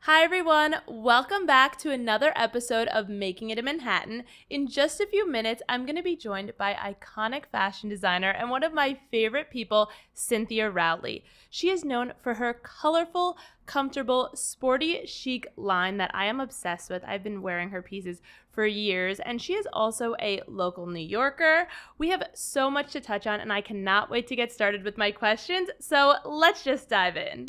Hi everyone, welcome back to another episode of Making It in Manhattan. In just a few minutes, I'm going to be joined by iconic fashion designer and one of my favorite people, Cynthia Rowley. She is known for her colorful, comfortable, sporty, chic line that I am obsessed with. I've been wearing her pieces for years, and she is also a local New Yorker. We have so much to touch on, and I cannot wait to get started with my questions, so let's just dive in.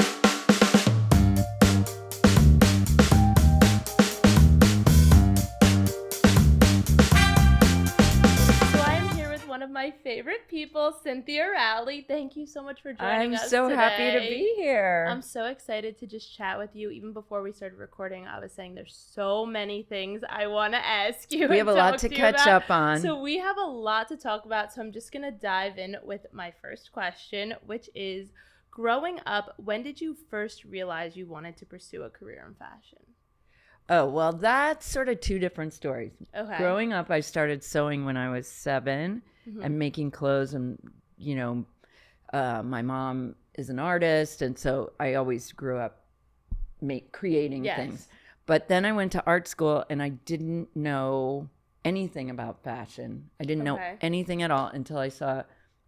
One of my favorite people, Cynthia Rowley. Thank you so much for joining us today. I'm so happy to be here. I'm so excited to just chat with you. Even before we started recording, I was saying there's so many things I want to ask you. We have a lot to catch up on. So we have a lot to talk about. So I'm just going to dive in with my first question, which is, growing up, when did you first realize you wanted to pursue a career in fashion? Oh, well, that's sort of two different stories. Okay. Growing up, I started sewing when I was 7 and making clothes. And, my mom is an artist. And so I always grew up creating things. But then I went to art school and I didn't know anything about fashion. I didn't know anything at all until I saw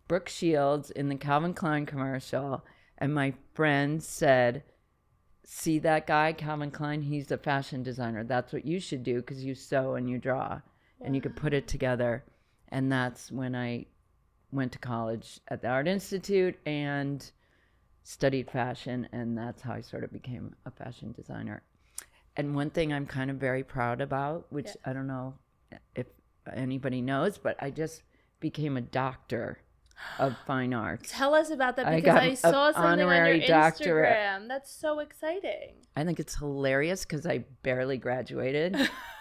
Brooke Shields in the Calvin Klein commercial. And my friend said, "See that guy, Calvin Klein? He's a fashion designer. That's what you should do because you sew and you draw and you could put it together." And that's when I went to college at the Art Institute and studied fashion. And that's how I sort of became a fashion designer. And one thing I'm kind of very proud about, which I don't know if anybody knows, but I just became a doctor of fine arts. Tell us about that, because I saw something on your doctorate. Instagram. That's so exciting. I think it's hilarious because I barely graduated.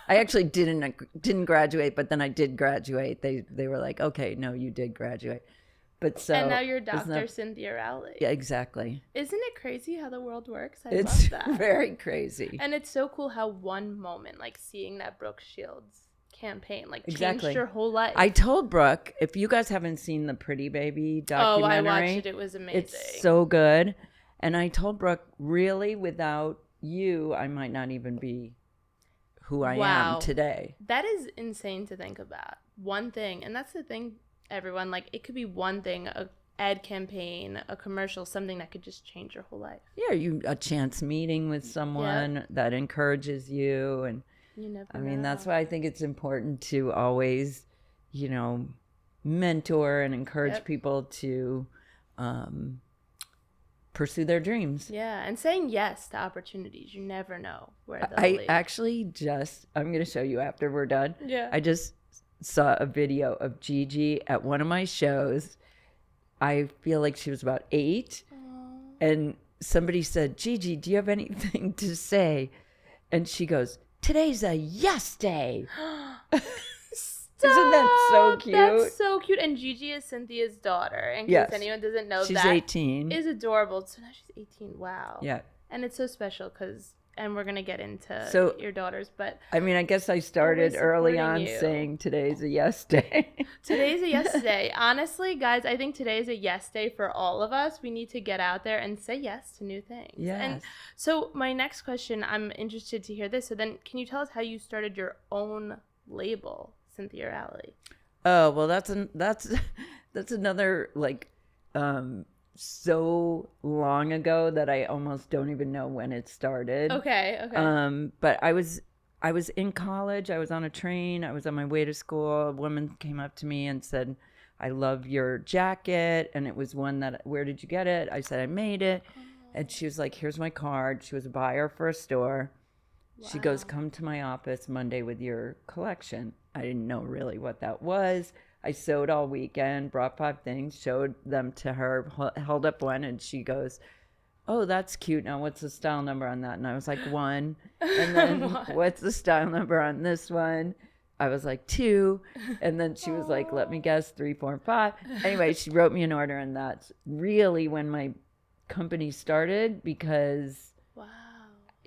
I actually didn't graduate, but then I did graduate. They were like, "Okay, no, you did graduate." But so and now you're Dr. Cynthia Rowley. Yeah, exactly. Isn't it crazy how the world works? It's love that. Very crazy. And it's so cool how one moment, like seeing that Brooke Shields campaign, like exactly. changed your whole life. I told Brooke, if you guys haven't seen the Pretty Baby documentary, I watched it. It was amazing. It's so good. And I told Brooke, really, without you, I might not even be who I am today. That is insane to think about. One thing, and that's the thing, everyone, like it could be one thing, a ad campaign, a commercial, something that could just change your whole life. Yeah, a chance meeting with someone that encourages you. And you never I mean, know. that's why I think it's important to always, mentor and encourage people to pursue their dreams. Yeah, and saying yes to opportunities. You never know where they'll lead. I'm going to show you after we're done. Yeah. I just saw a video of Gigi at one of my shows. I feel like she was about 8. Aww. And somebody said, "Gigi, do you have anything to say?" And she goes, "Today's a yes day." Isn't that so cute? That's so cute. And Gigi is Cynthia's daughter. In case anyone doesn't know, she's 18. Is adorable. So now she's 18. Wow. Yeah. And it's so special because, and we're going to get into your daughters, but I mean, I guess I started early on saying today's a yes day. Today's a yes day. Honestly, guys, I think today is a yes day for all of us. We need to get out there and say yes to new things. Yes. And so my next question, I'm interested to hear this. So then can you tell us how you started your own label, Cynthia Rowley? Oh, well, that's another so long ago that I almost don't even know when it started. Okay. But I was in college. I was on a train. I was on my way to school. A woman came up to me and said, "I love your jacket." And it was one that, "Where did you get it?" I said, "I made it." And she was like, "Here's my card." She was a buyer for a store. Wow. She goes, "Come to my office Monday with your collection." I didn't know really what that was. I sewed all weekend, brought 5 things, showed them to her, held up one, and she goes, "Oh, that's cute. Now what's the style number on that?" And I was like, 1. And then what's the style number on this one? I was like, 2. And then she was like, "Let me guess, 3, 4, and 5. Anyway, she wrote me an order, and that's really when my company started, because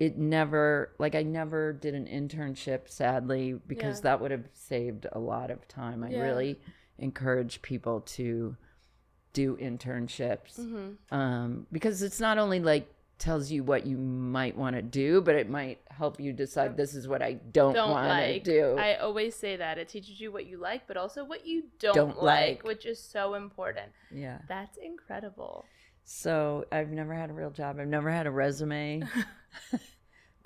I never did an internship, sadly, because that would have saved a lot of time. I really encourage people to do internships, because it's not only like tells you what you might want to do, but it might help you decide this is what I don't want to do. I always say that. It teaches you what you like, but also what you don't like, which is so important. Yeah. That's incredible. So I've never had a real job. I've never had a resume.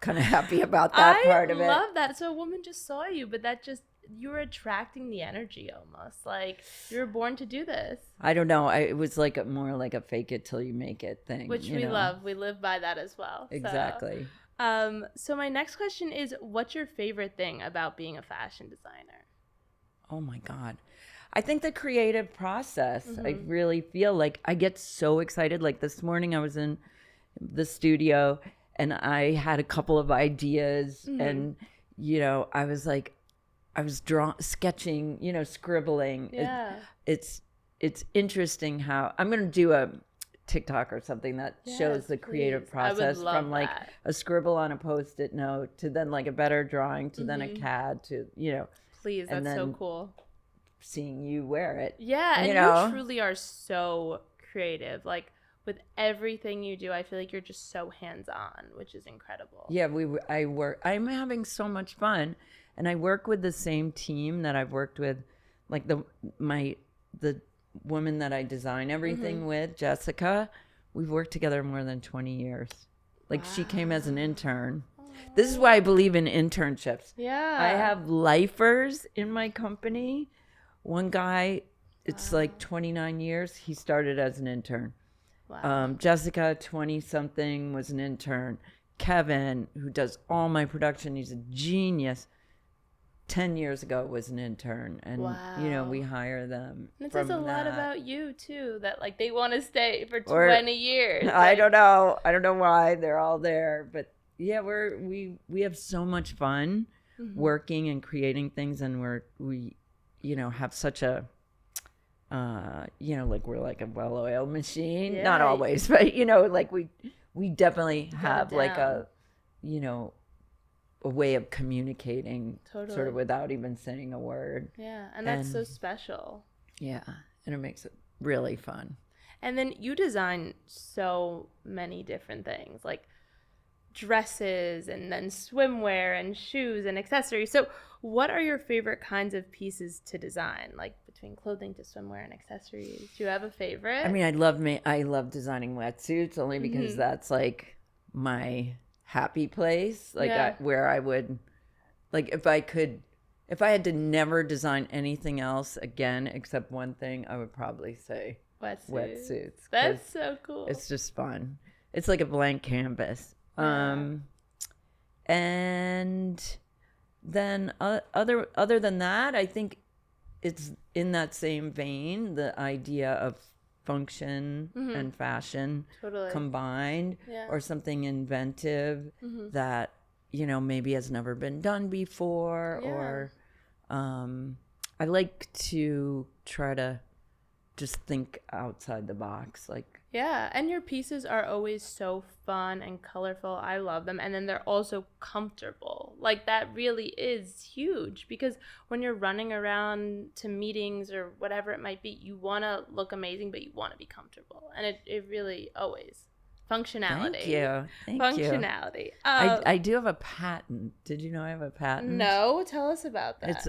Kind of happy about that part of it. I love that. So a woman just saw you, but that just, you're attracting the energy almost. Like you were born to do this. I don't know. It was like more like a fake it till you make it thing. Which we love. We live by that as well. Exactly. So my next question is, what's your favorite thing about being a fashion designer? Oh my God. I think the creative process. I really feel like I get so excited. Like this morning I was in the studio and I had a couple of ideas and, I was like, I was sketching, scribbling. Yeah. It's interesting how I'm going to do a TikTok or something that shows the creative process from like a scribble on a Post-it note to then like a better drawing to then a CAD to, Please, that's so cool. Seeing you wear it. Yeah, and you truly are so creative. Like with everything you do, I feel like you're just so hands-on, which is incredible. Yeah, I'm having so much fun. And I work with the same team that I've worked with, like the woman that I design everything with, Jessica. We've worked together more than 20 years. Like she came as an intern. This is why I believe in internships. Yeah. I have lifers in my company. One guy, it's like 29 years. He started as an intern. Wow. Jessica, 20-something, was an intern. Kevin, who does all my production, he's a genius. 10 years ago was an intern, and we hire them. And it says a lot about you too, that like they want to stay for 20 years. I don't know why they're all there, but yeah, we have so much fun working and creating things, and we have such a like we're like a well-oiled machine. Not always, but like we definitely have like a a way of communicating sort of without even saying a word. Yeah, and that's so special. Yeah, and it makes it really fun. And then you design so many different things, like dresses and then swimwear and shoes and accessories. So what are your favorite kinds of pieces to design, like between clothing to swimwear and accessories? Do you have a favorite? I mean, I love designing wetsuits only because that's like my happy place, like where I would, like if I had to never design anything else again except one thing, I would probably say wetsuits. That's so cool. It's just fun. It's like a blank canvas. And then other than that, I think it's in that same vein, the idea of function and fashion combined, or something inventive that maybe has never been done before, or I like to try to just think outside the box, like and your pieces are always so fun and colorful. I love them. And then they're also comfortable. Like that really is huge, because when you're running around to meetings or whatever it might be, you want to look amazing, but you want to be comfortable. And it really always functionality. Thank functionality. You. I do have a patent. Did you know I have a patent? No, tell us about that. It's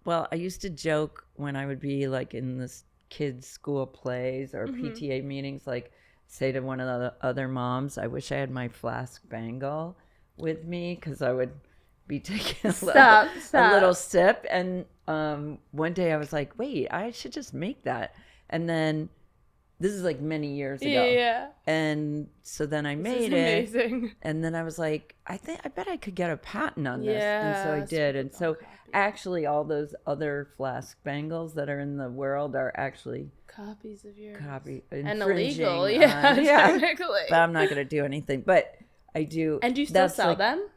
well, I used to joke when I would be like in this kids' school plays or PTA meetings, like say to one of the other moms, I wish I had my flask bangle with me, because I would be taking a little sip. And one day I was like, wait, I should just make that. And then this is like many years ago. Yeah. And so then I made it. Amazing. And then I was like, I bet I could get a patent on this. And so I did. And so actually all those other flask bangles that are in the world are actually copies of yours. And illegal. Technically. But I'm not going to do anything. But I do. And do you still sell them?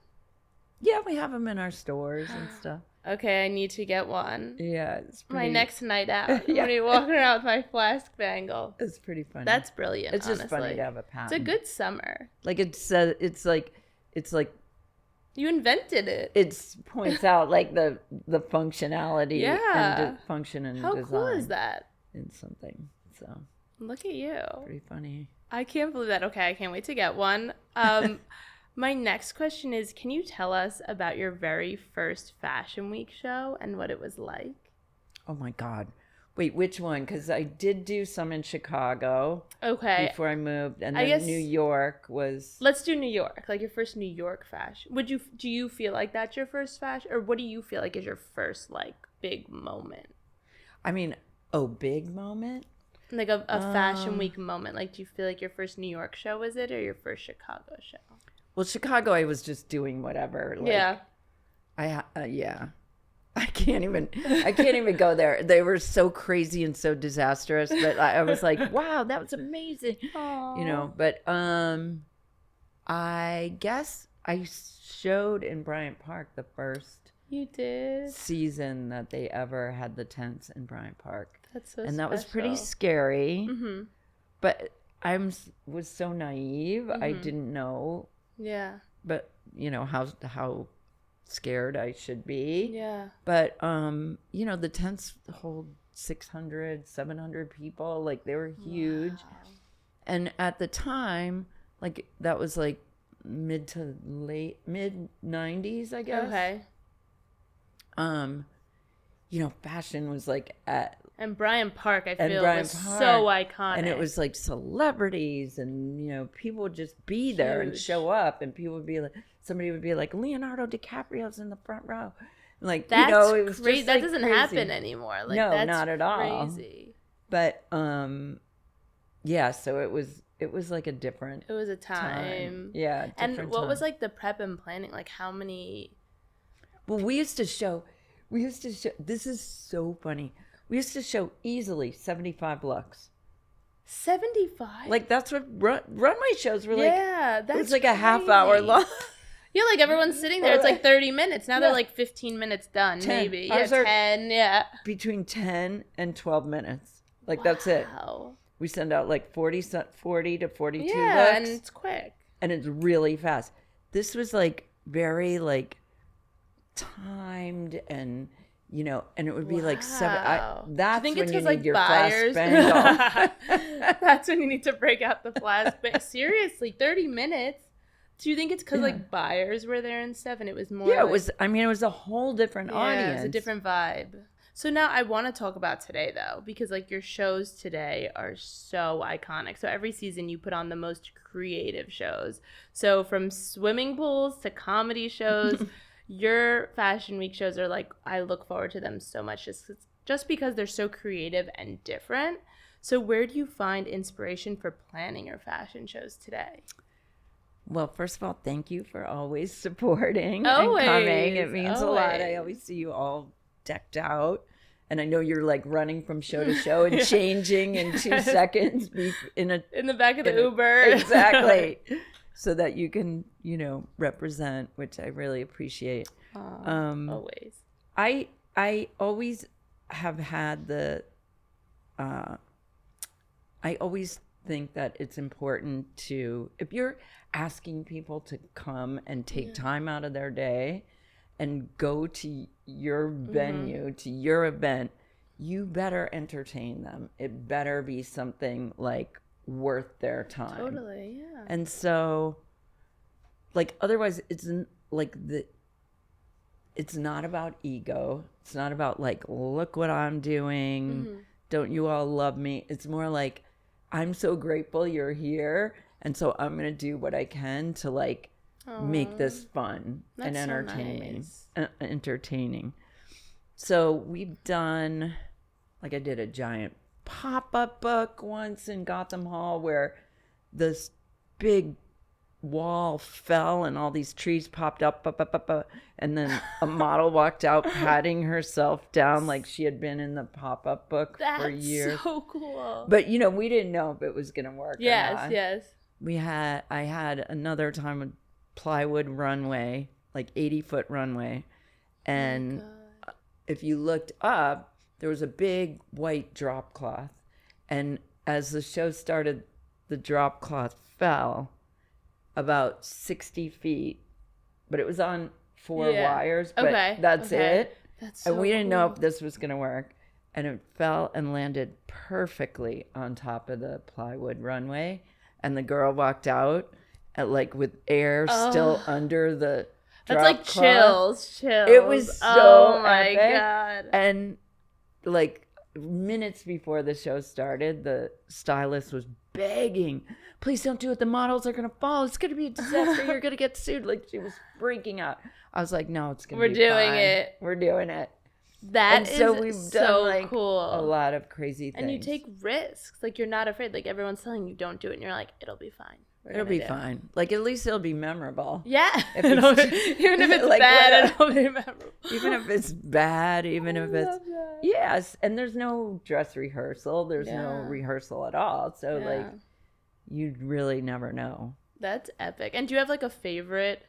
Yeah, we have them in our stores and stuff. Okay, I need to get one. Yeah, it's pretty... my next night out. I'm gonna be walking around with my flask bangle. It's pretty funny. That's brilliant. It's just funny to have a patent. It's a good summer. Like it's like you invented it. It points out like the functionality and function and How design. Cool is that? In something. So look at you. Pretty funny. I can't believe that. Okay, I can't wait to get one. My next question is, can you tell us about your very first Fashion Week show and what it was like? Oh my God. Wait, which one? Because I did do some in Chicago Okay. before I moved, and I then guess New York was. let's do New York, like your first New York fashion. Do you feel like that's your first fashion, or what do you feel like is your first like big moment? I mean, big moment. Like a Fashion Week moment. Like, do you feel like your first New York show was it, or your first Chicago show? Well, Chicago, I was just doing whatever. Like, Yeah. Yeah. I can't even go there. They were so crazy and so disastrous, but I was like, wow, that was amazing. Aww. But I guess I showed in Bryant Park the first You did. season that they ever had the tents in Bryant Park. That's so And that was pretty special. scary. Mm-hmm. But was so naive. I didn't know, Yeah. but how scared I should be. Yeah. But the tents hold 600, 700 people. Like, they were huge. Wow. And at the time, like, that was like mid 90s, I guess. Okay. Fashion was like at. And Bryant Park, I And feel, Bryant was Park, so iconic. And it was like celebrities, and people would just be there and Huge. show up, and people would be like, somebody would be like, Leonardo DiCaprio's in the front row. And like, That's it was crazy. just That like doesn't crazy. happen anymore. Like, No, that's not at all. Crazy. But yeah, so it was like a different It was a time. Yeah, And different what time. was like the prep and planning? Like, how many? Well, we used to show. This is so funny. We used to show easily 75 looks. 75. Like, that's what runway shows were like. Yeah, that's It was like a half hour crazy. long. Yeah, like everyone's sitting there. It's like 30 minutes. Now they're like 15 minutes done, 10. maybe. Yeah, Ours are 10. Yeah. Between 10 and 12 minutes. Like, that's it. Wow. We send out like 40 to 42 Yeah, looks. and it's quick. And it's really fast. This was like very like timed, and and it would be like seven. Wow. That's Do you think when it's you 'cause, need like, your buyers? flashbang on. That's when you need to break out the flash. But seriously, 30 minutes? Do you think it's because like buyers were there and stuff, and it was more? Yeah, like, it was. I mean, it was a whole different audience. Yeah, it was a different vibe. So now I want to talk about today, though, because like your shows today are so iconic. So every season you put on the most creative shows. So from swimming pools to comedy shows, your Fashion Week shows are like, I look forward to them so much just because they're so creative and different. So where do you find inspiration for planning your fashion shows today? Well, first of all, thank you for always supporting Always, and coming. It means a lot. I always. always see you all decked out. And I know you're like running from show to show and changing in 2 seconds In the back of the Uber. Exactly. So that you can, represent, which I really appreciate. Always. I always have had I always think that it's important to, if you're asking people to come and take time out of their day and go to your venue, to your event, you better entertain them. It better be something like worth their time. Totally, yeah. And so, like, otherwise it's it's not about ego. It's not about like, look what I'm doing. Don't you all love me? It's more like, I'm so grateful you're here. And so I'm going to do what I can to like make this fun and That's so entertaining. nice. Entertaining. So we've done, like, I did a giant pop-up book once in Gotham Hall where this big wall fell and all these trees popped up, and then a model walked out patting herself down like she had been in the pop-up book for years. That's so cool. But we didn't know if it was gonna work. Yes, or not. yes. I had another time a plywood runway, like 80-foot runway, and if you looked up, there was a big white drop cloth, and as the show started, the drop cloth fell about 60 feet, but it was on 4 wires, but that's it. That's so and we didn't know cool. if this was going to work. And it fell and landed perfectly on top of the plywood runway. and the girl walked out like with air still under the That's drop like cloth. chills. It was so oh my epic. God. And like minutes before the show started, the stylist was begging, please don't do it. The models are going to fall. It's going to be a disaster. You're going to get sued. Like, she was freaking out. I was like, no, it's going to be fine. We're doing it. That is so we've done like cool. a lot of crazy things. And you take risks. Like, you're not afraid. Like, everyone's telling you don't do it. And you're like, it'll be fine. It'll be fine. Like, at least it'll be memorable. Yeah. Even if it's like, bad, it'll be memorable. Even if it's bad, even if it's... Yes. And there's no dress rehearsal. There's no rehearsal at all. So, like, you'd really never know. That's epic. And do you have, like, a favorite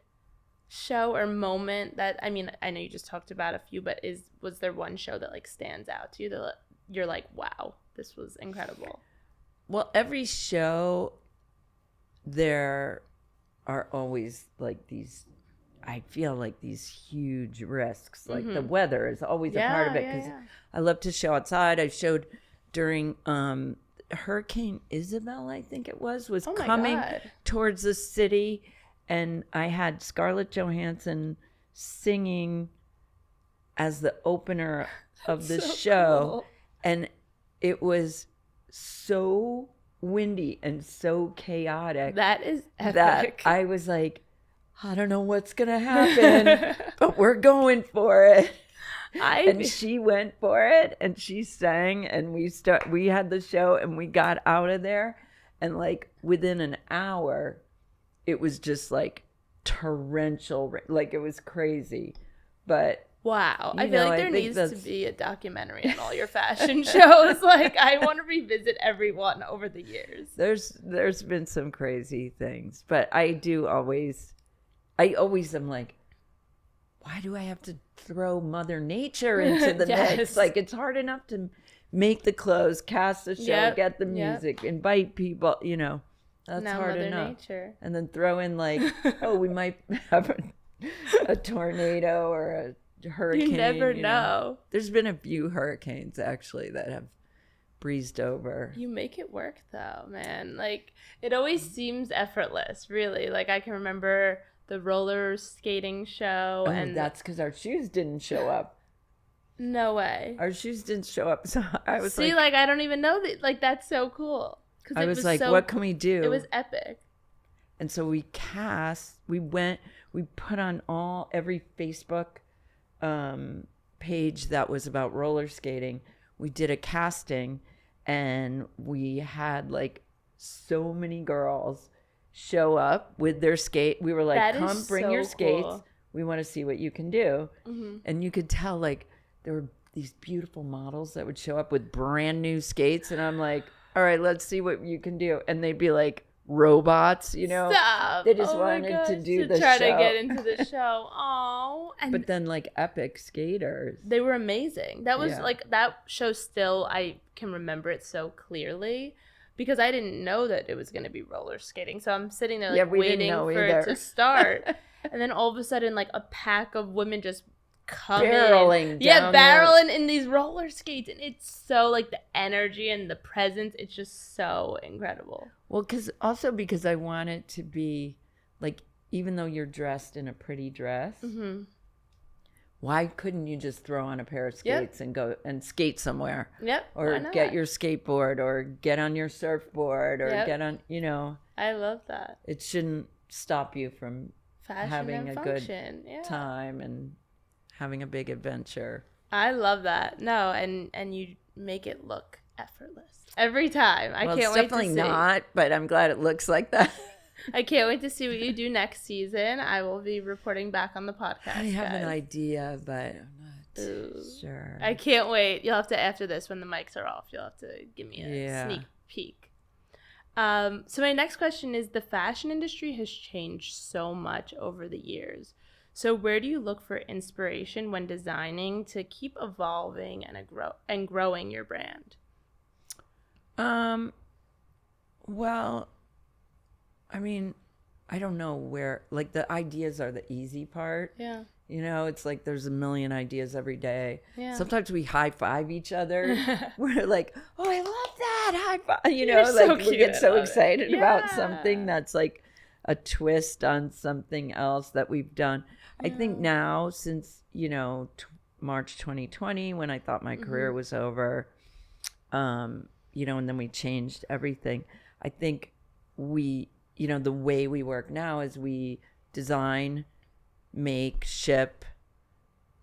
show or moment that... I mean, I know you just talked about a few, but was there one show that, like, stands out to you that you're like, wow, this was incredible? Well, every show... there are always like these, I feel like these huge risks. Like the weather is always a part of it because I love to show outside. I showed during Hurricane Isabel, I think it was coming towards the city, and I had Scarlett Johansson singing as the opener of the show. Cool. And it was so windy and so chaotic. That is epic. That I was like, I don't know what's gonna happen, but we're going for it. And she went for it, and she sang, and we had the show, and we got out of there, and like within an hour, it was just like torrential, like it was crazy, but. Wow. I feel like there needs to be a documentary on all your fashion shows. Like, I want to revisit every one over the years. There's been some crazy things, but I always am like, why do I have to throw Mother Nature into the mix? Like, it's hard enough to make the clothes, cast the show, get the music, invite people, you know. That's now hard Mother enough. Nature. And then throw in like, oh, we might have a tornado or a hurricane. You never know. There's been a few hurricanes actually that have breezed over. You make it work though, man. Like, it always seems effortless, really. Like, I can remember the roller skating show, and that's because our shoes didn't show up. No way. Our shoes didn't show up, so I was like I don't even know that. Like, that's so cool. I was like, what can we do? It was epic. And so we put on every Facebook page that was about roller skating. We did a casting, and we had like so many girls show up with their skate. We were like, come bring your skates. Cool. We want to see what you can do. Mm-hmm. And you could tell like there were these beautiful models that would show up with brand new skates, and I'm like, all right, let's see what you can do. And they'd be like robots, you know. Stop. They just wanted to do the show. Try to get into the show. Oh. But then like epic skaters. They were amazing. That was like, that show still, I can remember it so clearly because I didn't know that it was going to be roller skating. So I'm sitting there like waiting for it to start. And then all of a sudden like a pack of women just come barreling barreling in these roller skates, and it's so like the energy and the presence, it's just so incredible. Well, because I want it to be like, even though you're dressed in a pretty dress, why couldn't you just throw on a pair of skates and go and skate somewhere? Or get your skateboard, or get on your surfboard, or get on, you know. I love that. It shouldn't stop you from having a good time and having a big adventure. I love that. No, and you make it look effortless every time. I can't wait to see. Definitely not, but I'm glad it looks like that. I can't wait to see what you do next season. I will be reporting back on the podcast. I have an idea, but I'm not sure. I can't wait. You'll have to, after this, when the mics are off, you'll have to give me a sneak peek. So my next question is, the fashion industry has changed so much over the years. So where do you look for inspiration when designing to keep evolving and growing your brand? Well, I mean, I don't know where, like, the ideas are the easy part. Yeah. You know, it's like there's a million ideas every day. Yeah. Sometimes we high five each other. We're like, oh, I love God, high five. You You're know, so like we cute. get I so love it. excited about something Yeah. that's like a twist on something else that we've done. I think Yeah. now, since, March 2020, when I thought my career was over, and then we changed everything. I think the way we work now is we design, make, ship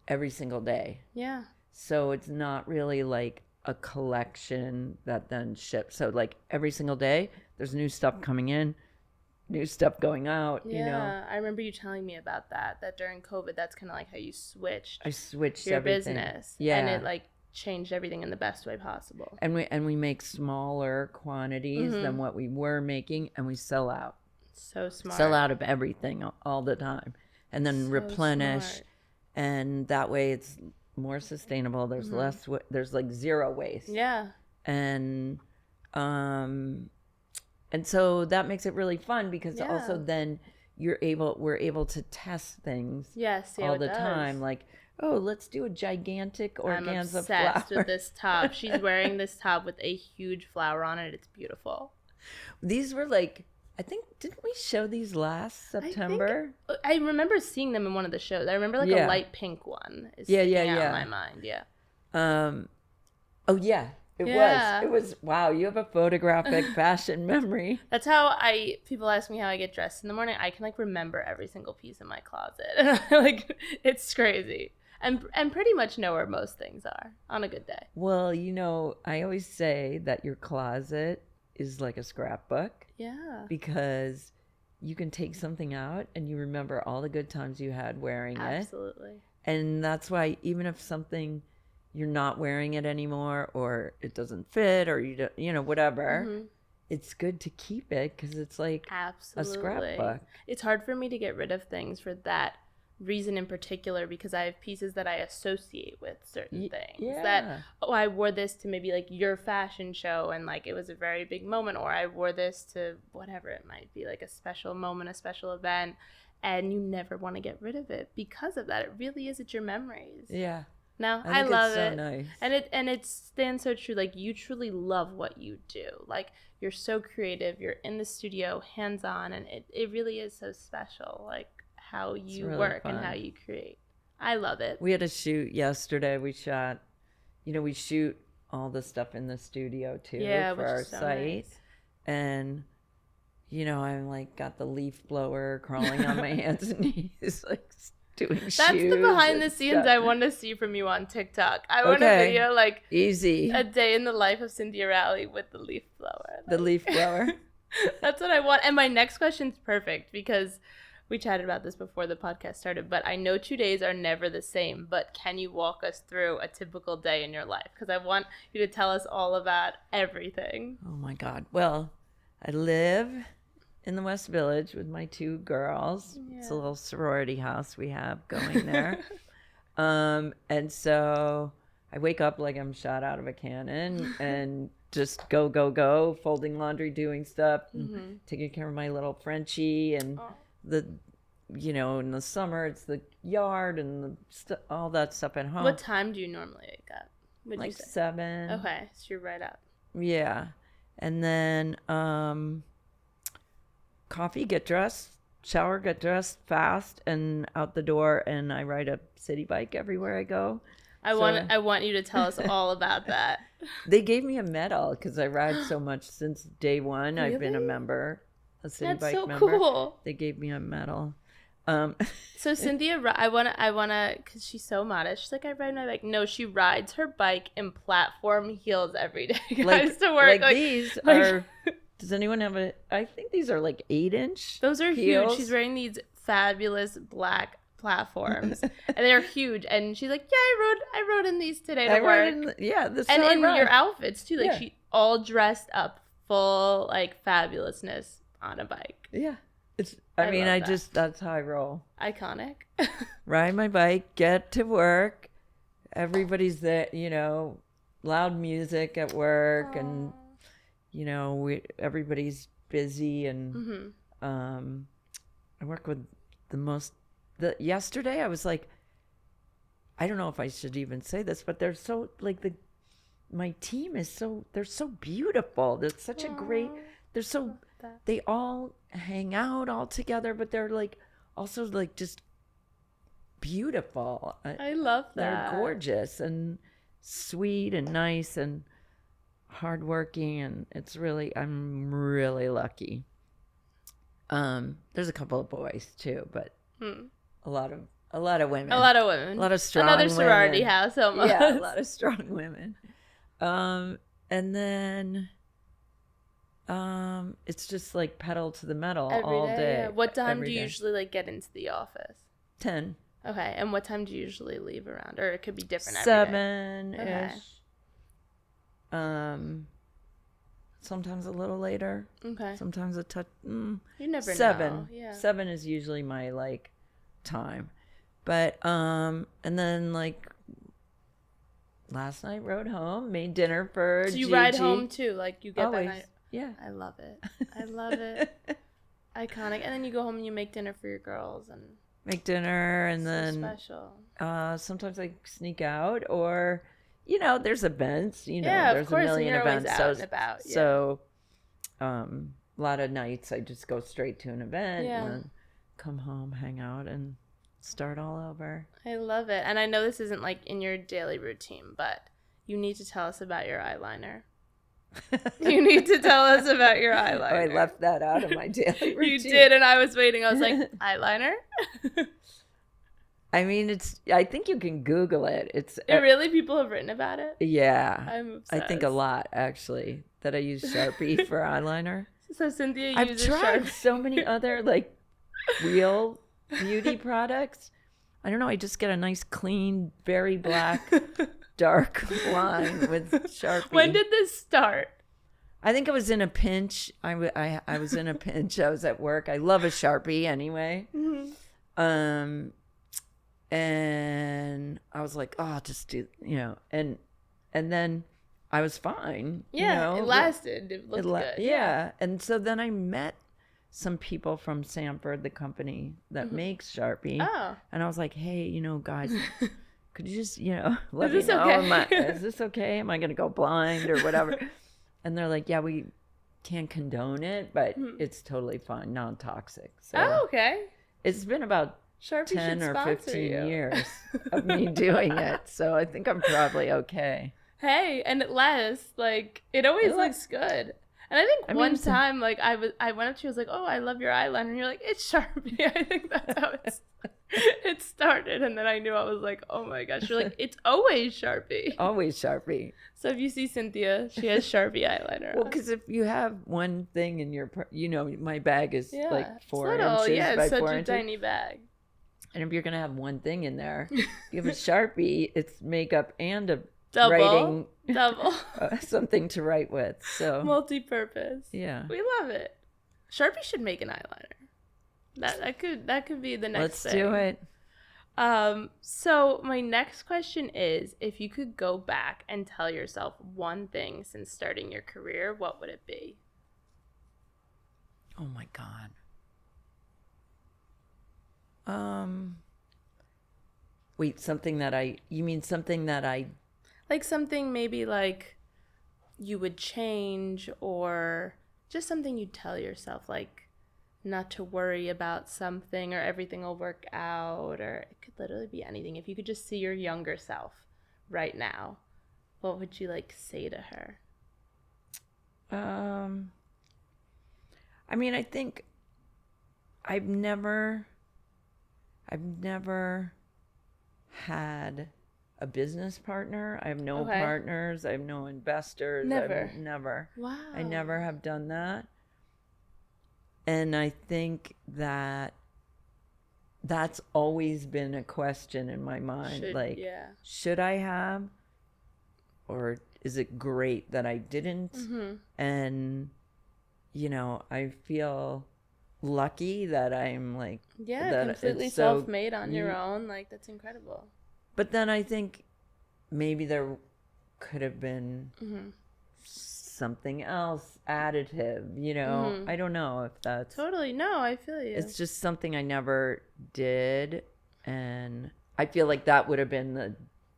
every single day. Yeah. So it's not really like a collection that then ships. So like every single day, there's new stuff coming in, new stuff going out. Yeah, I remember you telling me about that during COVID, that's kind of like how you I switched your everything. business. Yeah. And it like changed everything in the best way possible. And we make smaller quantities than what we were making, and we sell out. So smart. Sell out of everything all the time, and then So replenish. smart. And that way it's more sustainable. There's less, there's like zero waste. Yeah. And so that makes it really fun, because also then we're able to test things all the time. Like, oh, let's do a gigantic organza I'm obsessed flower with this top. She's wearing this top with a huge flower on it. It's beautiful. These were like, I think, didn't we show these last September? I remember seeing them in one of the shows. I remember like a light pink one is sticking out in my mind. Yeah. Oh yeah, it was. Wow, you have a photographic fashion memory. That's how people ask me how I get dressed in the morning. I can like remember every single piece in my closet. Like, it's crazy. And pretty much know where most things are on a good day. Well, I always say that your closet is like a scrapbook. Yeah. Because you can take something out and you remember all the good times you had wearing it. Absolutely. And that's why even if something, you're not wearing it anymore, or it doesn't fit, or whatever, it's good to keep it, because it's like a scrapbook. It's hard for me to get rid of things for that reason in particular, because I have pieces that I associate with certain things. Yeah. That, I wore this to maybe like your fashion show and like it was a very big moment, or I wore this to whatever it might be, like a special moment, a special event, and you never want to get rid of it because of that. It really is, it's your memories. Yeah. No, I love it's it. so nice. And it stands so true. Like, you truly love what you do. Like, you're so creative, you're in the studio, hands on, and it really is so special. Like, how you really work fun. and how you create. I love it. We had a shoot yesterday. We shot, we shoot all the stuff in the studio too, for our site. Nice. And, I'm like got the leaf blower crawling on my hands and knees, like doing That's the behind the scenes stuff I want to see from you on TikTok. I want a video like easy a day in the life of Cynthia Rowley with the leaf blower. The leaf blower. That's what I want. And my next question's perfect, because we chatted about this before the podcast started, but I know 2 days are never the same, but can you walk us through a typical day in your life? Because I want you to tell us all about everything. Oh my God. Well, I live in the West Village with my 2 girls. Yeah. It's a little sorority house we have going there. And so I wake up like I'm shot out of a cannon and just go, folding laundry, doing stuff, taking care of my little Frenchie, and in the summer it's the yard and all that stuff at home. What time do you normally wake up? Like 7. Okay, so you're right up. Yeah. And then coffee, get dressed, shower, get dressed fast, and out the door, and I ride a city bike everywhere I go. I want you to tell us all about that. They gave me a medal because I ride so much since day one. Really? I've been a member, a city bike member. That's so cool. They gave me a medal. So Cynthia, I wanna, because she's so modest. She's like, I ride my bike. No, she rides her bike in platform heels every day. Guys, to work. Like these are. Does anyone have I think these are like 8-inch. Those are heels. Huge. She's wearing these fabulous black platforms, and they're huge. And she's like, yeah, I rode in these today to work. This and in your outfits too. Like she all dressed up, full like fabulousness on a bike. Yeah. I just, that's how I roll. Iconic. Ride my bike, get to work. Everybody's there, loud music at work. Aww. And, everybody's busy. And I work with yesterday I was like, I don't know if I should even say this, but they're so like my team is they're so beautiful. They're such a great, they're so, they all hang out all together, but they're like also like just beautiful. I love that. They're gorgeous and sweet and nice and hardworking, and I'm really lucky. There's a couple of boys too, but a lot of women. A lot of women. A lot of strong Another sorority women. house almost. Yeah, a lot of strong women. And then it's just like pedal to the metal all day. Yeah. What time do you usually like get into the office? 10. Okay, and what time do you usually leave around? Or it could be different every day. 7-ish. Okay. Sometimes a little later. Okay. Sometimes a touch. You never 7. know. Yeah. 7 is usually my like time, but and then like last night rode home, made dinner for. So you Gigi. ride home too, like you get Always. that night. Yeah. I love it. I love it. Iconic. And then you go home and you make dinner for your girls and. Make dinner and So then special. sometimes I sneak out or. There's events. Yeah, there's of course, a million and you're events. always out and about. Yeah. So, a lot of nights I just go straight to an event and then come home, hang out, and start all over. I love it, and I know this isn't like in your daily routine, but you need to tell us about your eyeliner. You need to tell us about your eyeliner. Oh, I left that out of my daily routine. You did, and I was waiting. I was like, eyeliner? I mean, I think you can Google it. Really? People have written about it? Yeah. I'm obsessed. I think a lot, actually, that I use Sharpie for eyeliner. So Cynthia I've uses tried Sharpie. so many other, like, real beauty products. I don't know. I just get a nice, clean, very black, dark line with Sharpie. When did this start? I think I was in a pinch. I was in a pinch. I was at work. I love a Sharpie anyway. Mm-hmm. And I was like, oh, just do, and then I was fine. Yeah, it lasted. It looked good. Yeah. And so then I met some people from Sanford, the company that makes Sharpie. Oh. And I was like, hey, guys, could you just, let me Is this know? okay? Is this okay? Am I going to go blind or whatever? And they're like, yeah, we can't condone it, but it's totally fine, non-toxic. So Oh, okay. it's been about Sharpie 10 should or sponsor 15 you. years of me doing it. So I think I'm probably okay. Hey, and it lasts. Like, it always looks good. And I think one time, like, I went up to you, I was like, oh, I love your eyeliner. And you're like, it's Sharpie. I think that's how it started. And then I knew, I was like, oh my gosh. You're like, it's always Sharpie. Always Sharpie. So if you see Cynthia, she has Sharpie eyeliner. Well, because if you have one thing in your, my bag is like 4 it's little. inches Yeah, by it's 4 such inches. a tiny bag. And if you're going to have one thing in there, you have a Sharpie, it's makeup and a Double. something to write with. So multi-purpose. Yeah. We love it. Sharpie should make an eyeliner. That could be the next thing. Let's do it. So my next question is, if you could go back and tell yourself one thing since starting your career, what would it be? Oh my God. Wait, you mean something that I like, something maybe like you would change, or just something you'd tell yourself, like not to worry about something, or everything will work out, or it could literally be anything. If you could just see your younger self right now, what would you like say to her? I mean, I think I've never had a business partner. I have no partners. I have no investors. Never. Wow. I never have done that. And I think that that's always been a question in my mind. Should I have? Or is it great that I didn't? Mm-hmm. And, I feel lucky that I'm like, completely self-made on your own. Like, that's incredible. But then I think maybe there could have been something else additive, I don't know if that's totally. No, I feel you. It's just something I never did, and I feel like that would have been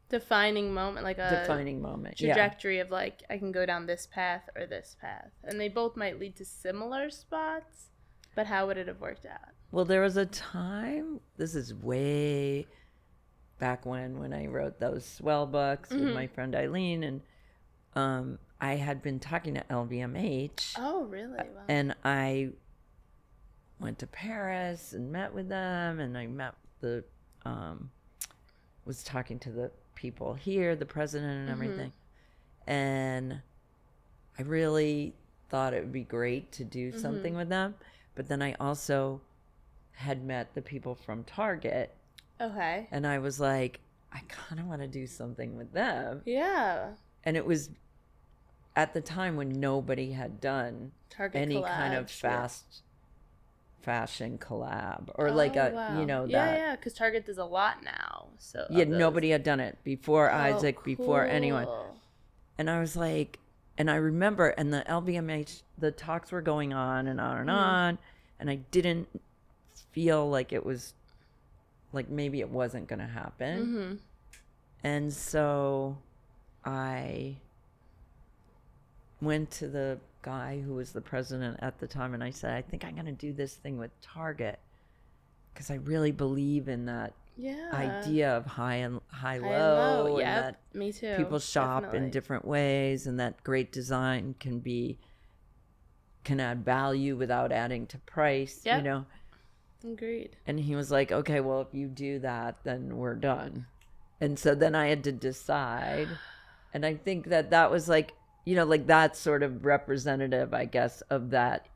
defining moment, like a defining moment. trajectory of like, I can go down this path or this path. And they both might lead to similar spots, but how would it have worked out? Well, there was a time, this is way back when I wrote those swell books with my friend Eileen, and I had been talking to LVMH. Oh, really? Wow. And I went to Paris and met with them, and I met was talking to the people here, the president and everything. And I really thought it would be great to do something with them. But then I also had met the people from Target. Okay. And I was like, I kind of want to do something with them. Yeah. And it was at the time when nobody had done Target any collab, kind of sure. fast fashion collab or like a, wow. you know, Yeah, that. yeah, because Target does a lot now. So Yeah, of those. nobody had done it before Isaac, cool. before anyone. And I was like, and I remember, and the LVMH, the talks were going on and on and on. And I didn't feel like it was, like maybe it wasn't going to happen. And so I went to the guy who was the president at the time, and I said, I think I'm going to do this thing with Target because I really believe in that idea of high and low, and Yep, that me too. people shop Definitely. in different ways, and that great design can add value without adding to price. Yep. You know. Agreed. And he was like, okay, well, if you do that, then we're done. And so then I had to decide, and I think that was like, you know, like that's sort of representative, I guess, of that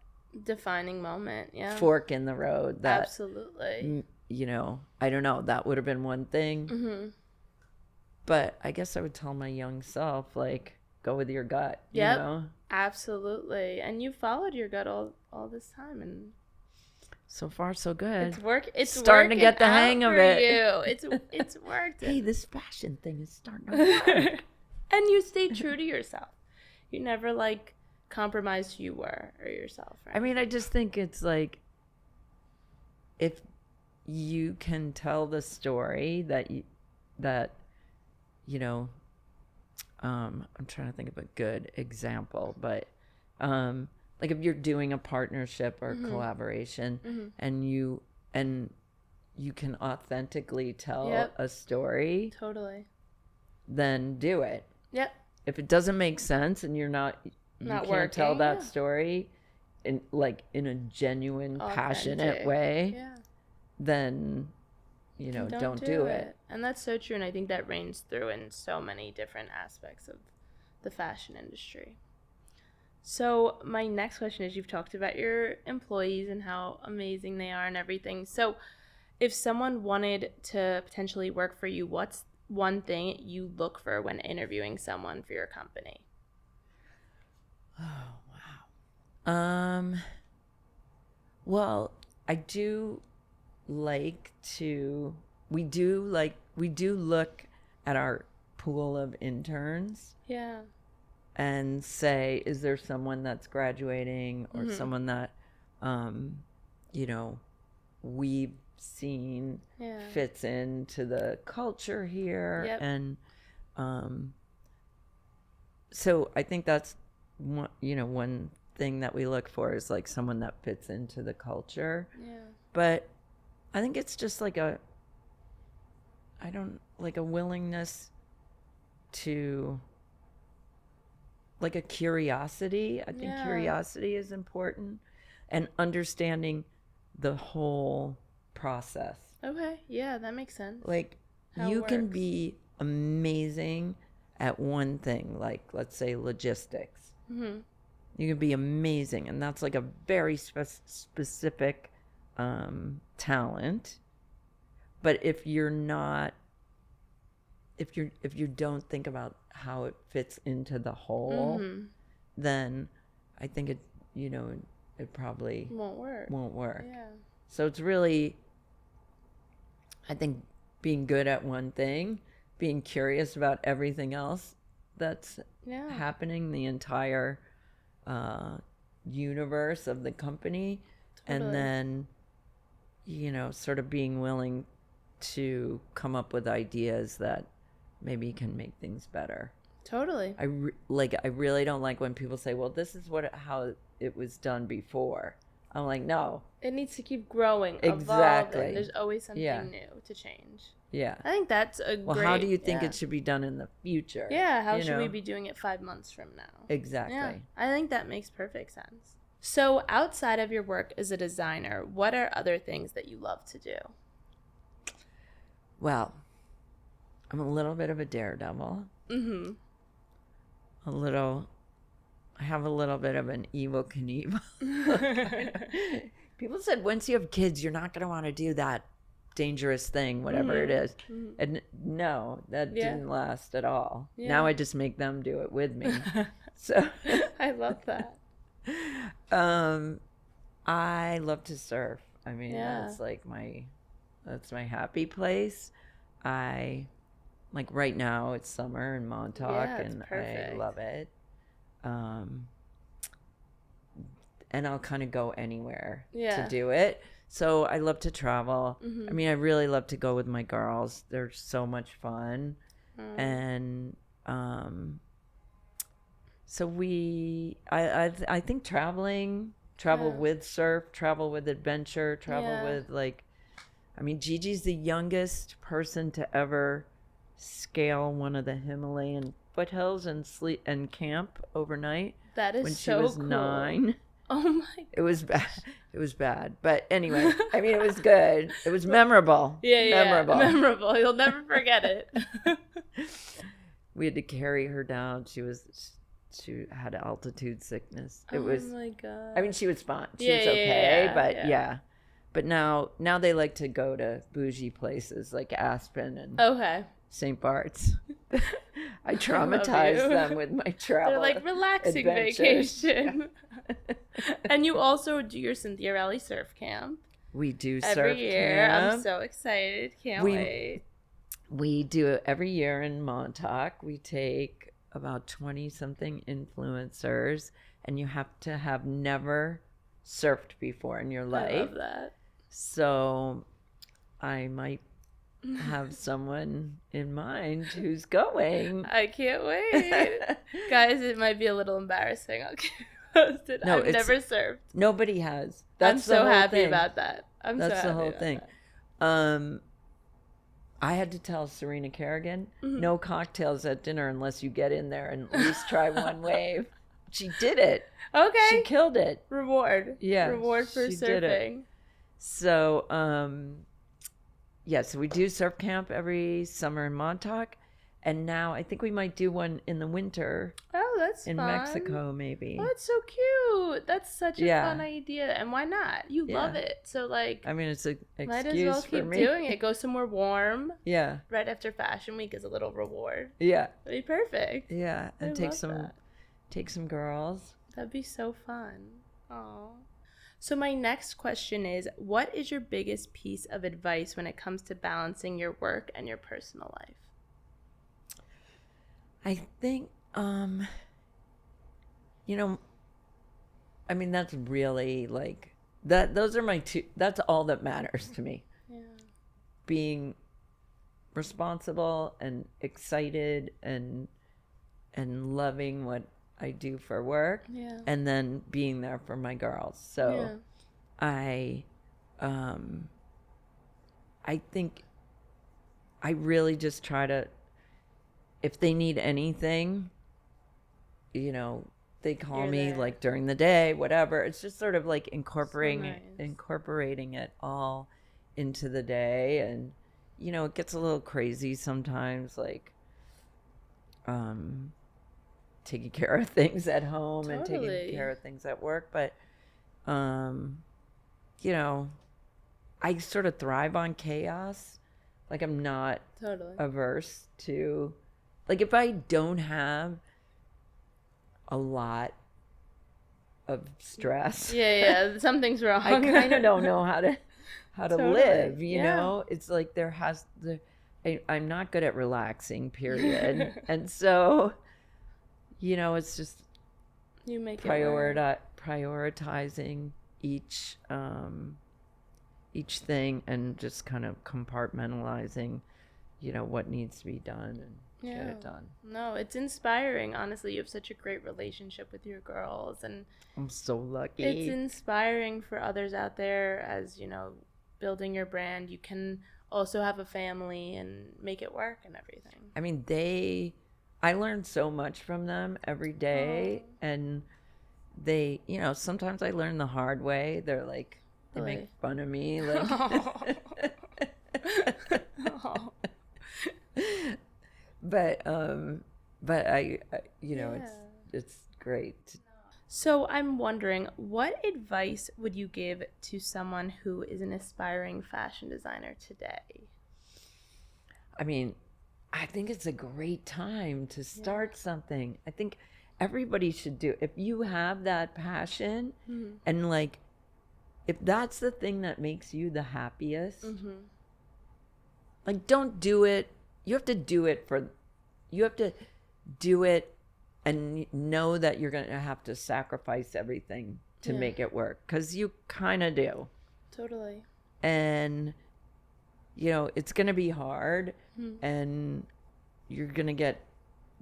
defining moment. Yeah. fork in the road. That, absolutely. You know, I don't know. That would have been one thing. But I guess I would tell my young self, like, go with your gut. Yep. You know? Absolutely. And you followed your gut all this time, and so far so good. It's starting to get the hang of it. It's worked. Hey, this fashion thing is starting to work. And you stayed true to yourself. You never like compromised who you were or yourself. Right? I mean, I just think it's like, if you can tell the story that you know, I'm trying to think of a good example, but like if you're doing a partnership or collaboration, and you can authentically tell a story, totally, then do it. Yep. If it doesn't make sense and you can't tell that story in a genuine, passionate way, then don't do it. And that's so true, and I think that reigns through in so many different aspects of the fashion industry. So my next question is, you've talked about your employees and how amazing they are and everything. So if someone wanted to potentially work for you, what's one thing you look for when interviewing someone for your company? Oh, wow. Well, I do like to, we do look at our pool of interns. Yeah. And say, is there someone that's graduating or someone that, we've seen fits into the culture here. Yep. And so I think that's one thing that we look for is like someone that fits into the culture. Yeah. But I think it's just like a willingness to, like a curiosity. I think curiosity is important, and understanding the whole process. Okay. Yeah, that makes sense. Like you can be amazing at one thing, like let's say logistics. You can be amazing, and that's like a very specific talent. But if you don't think about how it fits into the whole, then I think it probably won't work. Yeah. So it's really, I think, being good at one thing, being curious about everything else that's happening, the entire universe of the company, and then sort of being willing to come up with ideas that maybe can make things better. Totally. I really don't like when people say, well, this is how it was done before. I'm like, no. It needs to keep growing, Exactly. evolving. There's always something new to change. Yeah. I think that's a well, great... how do you think it should be done in the future? Yeah, how should we be doing it 5 months from now? Exactly. Yeah, I think that makes perfect sense. So outside of your work as a designer, what are other things that you love to do? Well, I'm a little bit of a daredevil. Mm-hmm. I have a little bit of an Evel Knievel. People said once you have kids, you're not going to want to do that dangerous thing, whatever it is. Mm-hmm. And no, that didn't last at all. Yeah. Now I just make them do it with me. So I love that. I love to surf. I mean, that's my happy place. Like right now it's summer in Montauk and perfect. I love it. And I'll kind of go anywhere to do it. So I love to travel. Mm-hmm. I mean, I really love to go with my girls. They're so much fun. And so I think travel with surf, travel with adventure, travel with Gigi's the youngest person to ever scale one of the Himalayan foothills and camp overnight. That is when so she was cool. 9. Oh my God. It was bad. It was bad. But anyway, I mean, it was good. It was memorable. Memorable. You'll never forget it. We had to carry her down. She had altitude sickness. It was, oh my God. I mean, she was fine. She was okay, but But now they like to go to bougie places like Aspen and St. Bart's. I traumatized them with my travel. They're like relaxing vacation. And you also do your Cynthia Rowley surf camp. We do every surf year. camp. I'm so excited. Can't wait. We do it every year in Montauk. We take about 20-something influencers, and you have to have never surfed before in your life. I love that. So I might have someone in mind who's going. I can't wait. Guys, it might be a little embarrassing. I'll keep posted. No, I've never surfed. Nobody has. I'm so happy about that. That's the whole thing. I had to tell Serena Kerrigan, no cocktails at dinner unless you get in there and at least try one wave. She did it. Okay. She killed it. Reward. Yeah. Reward for surfing. So, so we do surf camp every summer in Montauk. And now I think we might do one in the winter. Oh, that's in fun. Mexico, maybe. Oh, that's so cute. That's such a fun idea. And why not? You love it. So, I mean, it's an excuse might as well keep doing it. Go somewhere warm. Yeah. Right after Fashion Week is a little reward. Yeah. That'd be perfect. Yeah. And take some girls. That'd be so fun. Aw. So my next question is, what is your biggest piece of advice when it comes to balancing your work and your personal life? I think, I mean, that's really that. Those are my two. That's all that matters to me. Yeah. Being responsible and excited and loving what I do for work. Yeah. And then being there for my girls. So I think I really just try to, if they need anything, they call me during the day, whatever. It's just sort of incorporating it all into the day. And, it gets a little crazy sometimes, taking care of things at home and taking care of things at work. But, I sort of thrive on chaos. I'm not averse to... if I don't have a lot of stress, something's wrong. I kind of don't know how to live. It's I'm not good at relaxing. Period. And so, it's just you make prioritizing each thing and just kind of compartmentalizing, what needs to be done. get it done. No, it's inspiring. Honestly, you have such a great relationship with your girls, and I'm so lucky. it's inspiring for others out there as, building your brand. You can also have a family and make it work and everything. I mean, I learn so much from them every day, and they, sometimes I learn the hard way. They're like, they make fun of me, like. But I it's great. So I'm wondering, what advice would you give to someone who is an aspiring fashion designer today? I mean, I think it's a great time to start something. I think everybody should do. If you have that passion, and like, if that's the thing that makes you the happiest, like, don't do it. You have to do it and know that you're going to have to sacrifice everything to make it work, because you kind of do. Totally. And, it's going to be hard, and you're going to get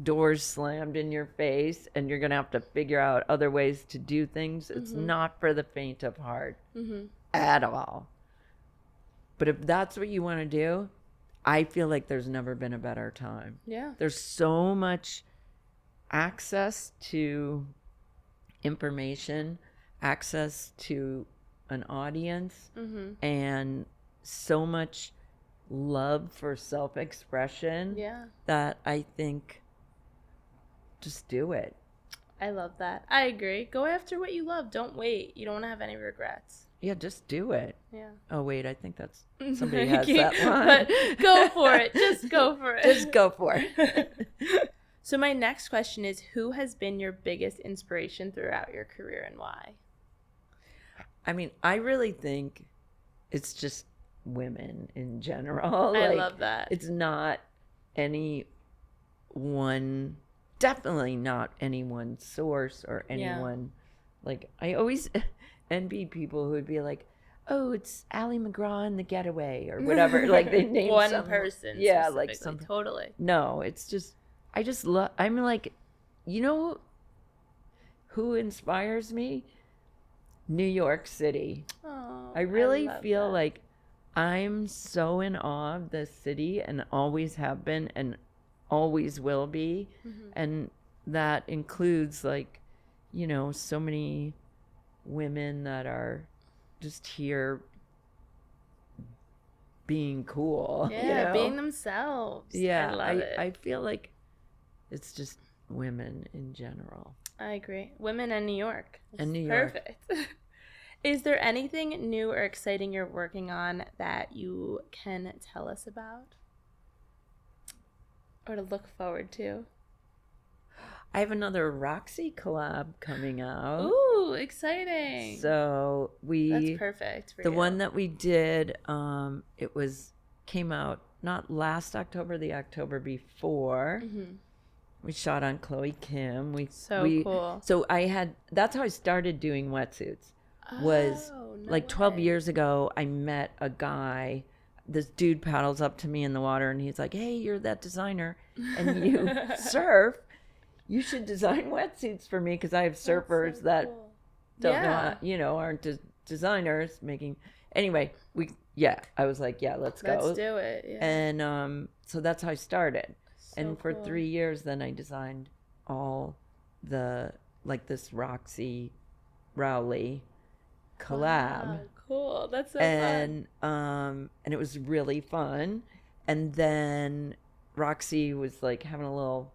doors slammed in your face, and you're going to have to figure out other ways to do things. It's not for the faint of heart at all. But if that's what you want to do, I feel like there's never been a better time. Yeah. There's so much access to information, access to an audience, and so much love for self-expression that I think just do it. I love that. I agree. Go after what you love. Don't wait. You don't want to have any regrets. Yeah, just do it. Yeah. Oh, wait, I think that's somebody has that line. But go for it. Just go for it. Just go for it. So my next question is, who has been your biggest inspiration throughout your career and why? I mean, I really think it's just women in general. I love that. It's not any one, definitely not any one source or anyone. Like, I always envy people who would be like, oh, it's Ally McGraw in The Getaway or whatever. Like, they name one some person. Yeah, like some. Totally. No, it's just, I just love, I'm like, who inspires me? New York City. Oh, I really feel that. like I'm so in awe of this city, and always have been and always will be. And that includes, like, so many women that are just here being cool. Yeah, being themselves. Yeah, I love it. I feel like it's just women in general. I agree. Women in New York. And New York. Perfect. Is there anything new or exciting you're working on that you can tell us about? Or to look forward to? I have another Roxy collab coming out. Ooh, exciting. So that's perfect for the you. one that we did, came out not last October, the October before. We shot on Chloe Kim. Cool. So that's how I started doing wetsuits. Was like 12 years ago, I met a guy. This dude paddles up to me in the water, and he's like, hey, you're that designer, and you surf. You should design wetsuits for me, because I have surfers that don't know, aren't designers making. Anyway, I was like, let's go. Let's do it. Yeah. And so that's how I started. And for cool. 3 years, then I designed all the, like, this Roxy Rowley collab. Wow, cool. That's so fun. fun. And it was really fun. And then Roxy was like having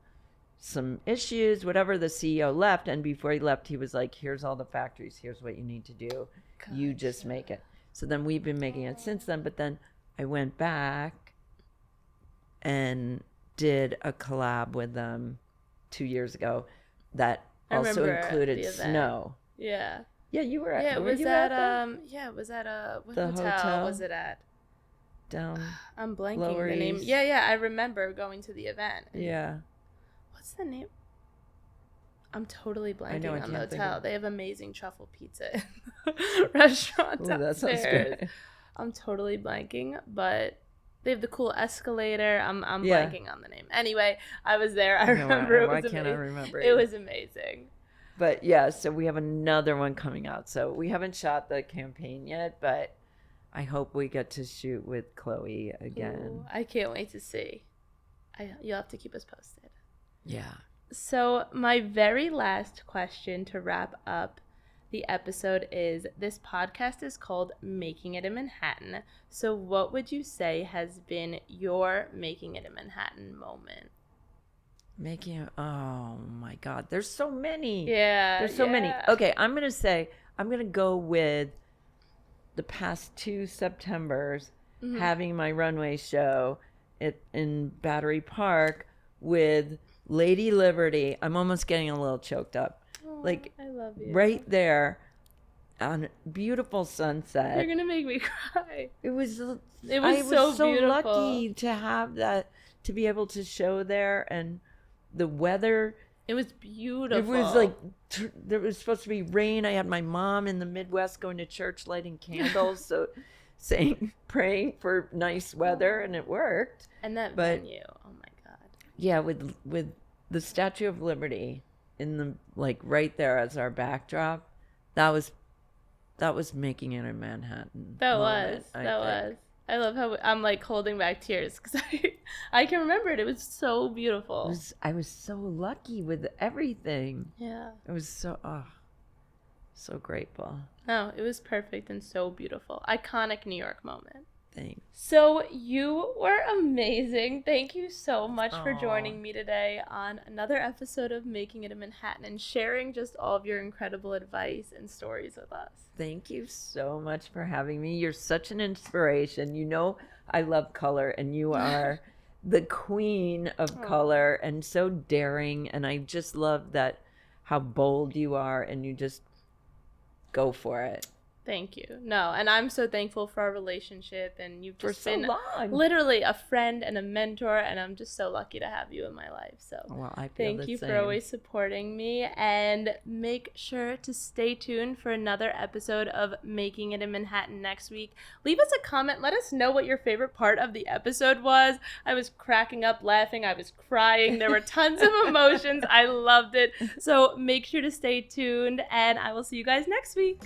some issues, whatever. The CEO left, and before he left, he was like, here's all the factories, here's what you need to do. Gotcha. You just make it. So then we've been making it since then, but then I went back and did a collab with them 2 years ago that also included snow. Yeah. Yeah, you were at. Yeah, it was at it was at what hotel was it at? Down. I'm blanking Lower the name. East. Yeah, I remember going to the event. Yeah. What's the name? I'm totally blanking on the hotel. They have amazing truffle pizza restaurant downstairs. That sounds good. I'm totally blanking, but They have the cool escalator. I'm Yeah. blanking on the name. Anyway, I was there. I remember it was amazing. Why can't I remember It was amazing. But yeah, so we have another one coming out. So we haven't shot the campaign yet, but I hope we get to shoot with Chloe again. Ooh, I can't wait to see. You'll have to keep us posted. Yeah. So my very last question to wrap up the episode is, this podcast is called Making It in Manhattan. So what would you say has been your Making It in Manhattan moment? Oh my God, there's so many. Yeah. There's so many. Okay, I'm going to go with the past 2 Septembers having my runway show in Battery Park with Lady Liberty. I'm almost getting a little choked up. Like, I love you. Right there on a beautiful sunset. You're gonna make me cry. I was so beautiful. Lucky to have that, to be able to show there, and the weather. It was beautiful. It was like there was supposed to be rain. I had my mom in the Midwest going to church lighting candles, so praying for nice weather, and it worked. And that venue, oh my God. Yeah, with the Statue of Liberty in the right there as our backdrop, that was Making It in Manhattan. That was. I love how I'm holding back tears because I can remember it. It was so beautiful. I was so lucky with everything. Yeah. It was so grateful. No, it was perfect and so beautiful. Iconic New York moment. Thanks. So you were amazing. Thank you so much for joining me today on another episode of Making It in Manhattan and sharing just all of your incredible advice and stories with us. Thank you so much for having me. You're such an inspiration. You know I love color, and you are the queen of color and so daring, and I just love that how bold you are, and you just go for it. Thank you. No, and I'm so thankful for our relationship, and you've just been long. Literally a friend and a mentor, and I'm just so lucky to have you in my life. So I feel thank you for always supporting me, and make sure to stay tuned for another episode of Making It in Manhattan next week. Leave us a comment. Let us know what your favorite part of the episode was. I was cracking up, laughing. I was crying. There were tons of emotions. I loved it. So make sure to stay tuned, and I will see you guys next week.